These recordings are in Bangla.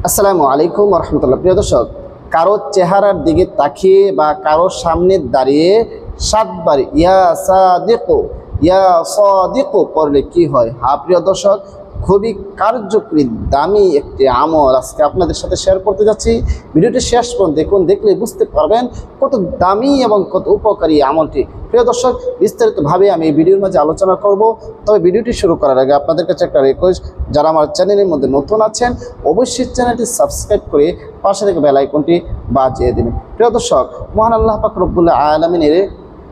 আসসালামু আলাইকুম ওয়া রাহমাতুল্লাহ। প্রিয় দর্শক, কারো চেহারার দিকে তাকিয়ে বা কারো সামনে দাঁড়িয়ে 7 বার ইয়া সাদিকু ইয়া সাদিকু পড়লে কি হয়? হ্যাঁ প্রিয় দর্শক, খুবই কার্যকরী দামি একটি আমল আজকে আপনাদের সাথে শেয়ার করতে যাচ্ছি। ভিডিওটি শেষ পর্যন্ত দেখুন, দেখলে বুঝতে পারবেন কত দামি এবং কত উপকারী আমলটি। প্রিয় দর্শক, বিস্তারিতভাবে আমি এই ভিডিওর মাঝে আলোচনা করব। তবে ভিডিওটি শুরু করার আগে আপনাদের কাছে একটা রিকোয়েস্ট, যারা আমার চ্যানেলের মধ্যে নতুন আছেন অবশ্যই চ্যানেলটি সাবস্ক্রাইব করে পাশে থেকে বেল আইকনটি বাজিয়ে দিন। প্রিয় দর্শক, মহান আল্লাহ পাক রব্বুল আলামিনের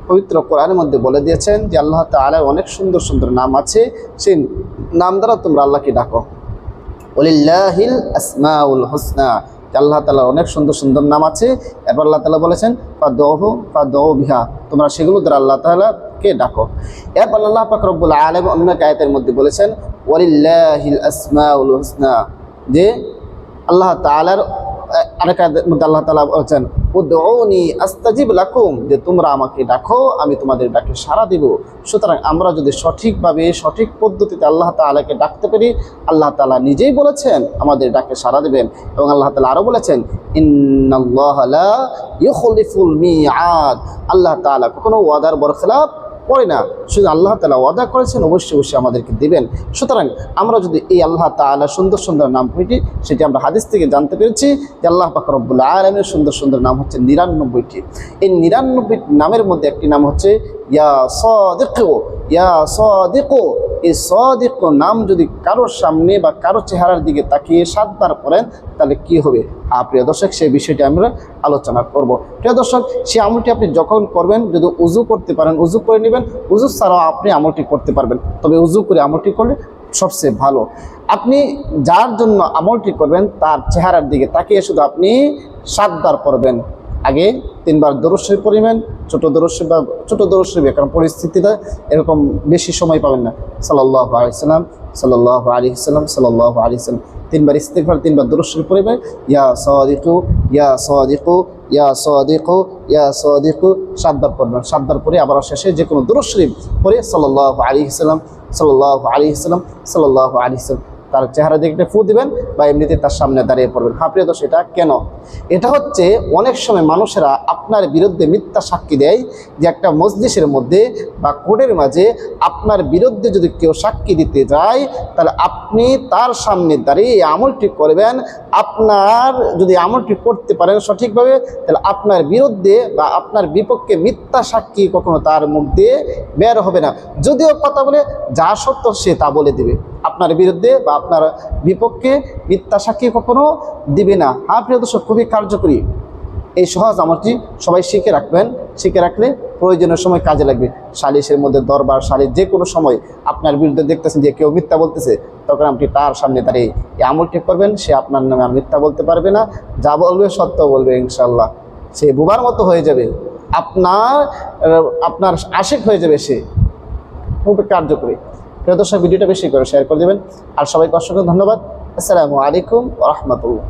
পবিত্র কোরআনের মধ্যে বলে দিয়েছেন যে আল্লাহ তাআলার অনেক সুন্দর সুন্দর নাম আছে, সেই নাম দ্বারা তোমরা আল্লাহকে ডাকো। ওয়ালিল্লাহিল আসমাউল হুসনা, আল্লাহ তাআলার অনেক সুন্দর সুন্দর নাম আছে। এরপর আল্লাহ তাআলা বলেছেন ফাদউ বিহা, তোমরা সেগুলো দ্বারা আল্লাহ তাআলাকে ডাকো। এরপর আল্লাহ পাক রব্বুল আলামিন অন্য আয়াতের মধ্যে বলেছেন ওয়ালিল্লাহিল আসমাউল হুসনা, যে আল্লাহ তাআলার আরেক আয়াতের মধ্যে আল্লাহ তাআলা বলেছেন উদউনি আস্তাজিব লাকুম, যে তোমরা আমাকে ডাকো আমি তোমাদের ডাকে সাড়া দিব। সুতরাং আমরা যদি সঠিকভাবে সঠিক পদ্ধতিতে আল্লাহ তাআলাকে ডাকতে পারি, আল্লাহ তাআলা নিজেই বলেছেন আমাদের ডাকে সাড়া দেবেন। এবং আল্লাহ তাআলা আরও বলেছেন ইন্নাল্লাহা লা ইউখলিফুল মিআদ, আল্লাহ তাআলা কখনো ওয়াদার বরখলাফ করে না। শুধু আল্লাহ তাআলা ওয়াদা করেছেন অবশ্যই অবশ্যই আমাদেরকে দিবেন। সুতরাং আমরা যদি এই আল্লাহ তাআলা সুন্দর সুন্দর নাম কয়টি সেটি আমরা হাদিস থেকে জানতে পেরেছি যে আল্লাহ পাক রব্বুল আলামিনের সুন্দর সুন্দর নাম হচ্ছে 99টি। এই 99 নামের মধ্যে একটি নাম হচ্ছে ইয়া সাদিকু ইয়া সাদিকু। এই সাদিক নাম যদি কারোর সামনে বা কারো চেহারার দিকে তাকিয়ে 7 বার পড়েন তাহলে কি হবে? প্রিয় দর্শক, সেই বিষয়টি আমরা আলোচনা করব। প্রিয় দর্শক, সেই আমলটি আপনি যখন করবেন, যদি উজু করতে পারেন উজু করে নেবেন, উজু ছাড়াও আপনি আমলটি করতে পারবেন, তবে উজু করে আমলটি করলে সবচেয়ে ভালো। আপনি যার জন্য আমলটি করবেন তার চেহারার দিকে তাকিয়ে শুধু আপনি 7 বার পড়বেন। আগে 3 বার দরুদ শরীফ পড়বেন, ছোট দরুদ শরীফ বা ছোট দরুদ শরীফ, কারণ পরিস্থিতিতে এরকম বেশি সময় পাবেন না। সাল্লাল্লাহু আলাইহি সাল্লাম সাল্লাল্লাহু আলাইহি সাল্লাম সাল্লাল্লাহু আলাইহি সাল্লাম, 3 বার ইস্তিগফার, 3 বার দরুদ শরীফ পড়বেন। ইয়া সাদিকু ইয়া সাদিকু ইয়া সাদিকু ইয়া সাদিকু 7 বার পড়বেন। 7 বার পরে আবার শেষে যে কোনো দরুদ শরীফ পড়ে সাল্লাল্লাহু আলাইহি সাল্লাম সাল্লাল্লাহু আলাইহি সাল্লাম সাল্লাল্লাহু আলাইহি সাল্লাম তার চেহারা দেখতে ফু দিবেন বা এমনিতে তার সামনে দাঁড়িয়ে পড়বেন। প্রিয় দর্শক, এটা কেন? এটা হচ্ছে অনেক সময় মানুষেরা আপনার বিরুদ্ধে মিথ্যা সাক্ষী দেয়, যে একটা মজলিসের মধ্যে বা কোর্টের মাঝে আপনার বিরুদ্ধে যদি কেউ সাক্ষী দিতে যায় তাহলে আপনি তার সামনে দাঁড়িয়ে এই আমলটি করবেন। আপনার যদি আমলটি করতে পারেন সঠিকভাবে, তাহলে আপনার বিরুদ্ধে বা আপনার বিপক্ষে মিথ্যা সাক্ষী কখনো তার মুখ দিয়ে বের হবে না। যদিও কথা বলে যা সত্য সে তা বলে দিবে, আপনার বিরুদ্ধে বা আপনার বিপক্ষে মিথ্যা সাক্ষী কখনো দিবে না। প্রিয় দর্শক, খুবই কার্যকরী এই সহজ আমলটি সবাই শিখে রাখবেন। শিখে রাখলে প্রয়োজনীয় সময় কাজে লাগবে। সালিশের মধ্যে, দরবার সালিশ, যে কোনো সময় আপনার বিরুদ্ধে দেখতেছেন যে কেউ মিথ্যা বলতেছে, তখন আপনি তার সামনে দাঁড়িয়ে এই আমলটি করবেন। সে আপনার নামে আর মিথ্যা বলতে পারবে না, যা বলবে সত্য বলবে ইনশাল্লাহ। সে বুবার মতো হয়ে যাবে, আপনার আশিক হয়ে যাবে সে। খুবই কার্যকরী। প্রিয় দর্শক, ভিডিওটা বেশি করে শেয়ার করে দেবেন। আর সবাইকে অসংখ্য ধন্যবাদ। আসসালামু আলাইকুম ওয়া রাহমাতুল্লাহ।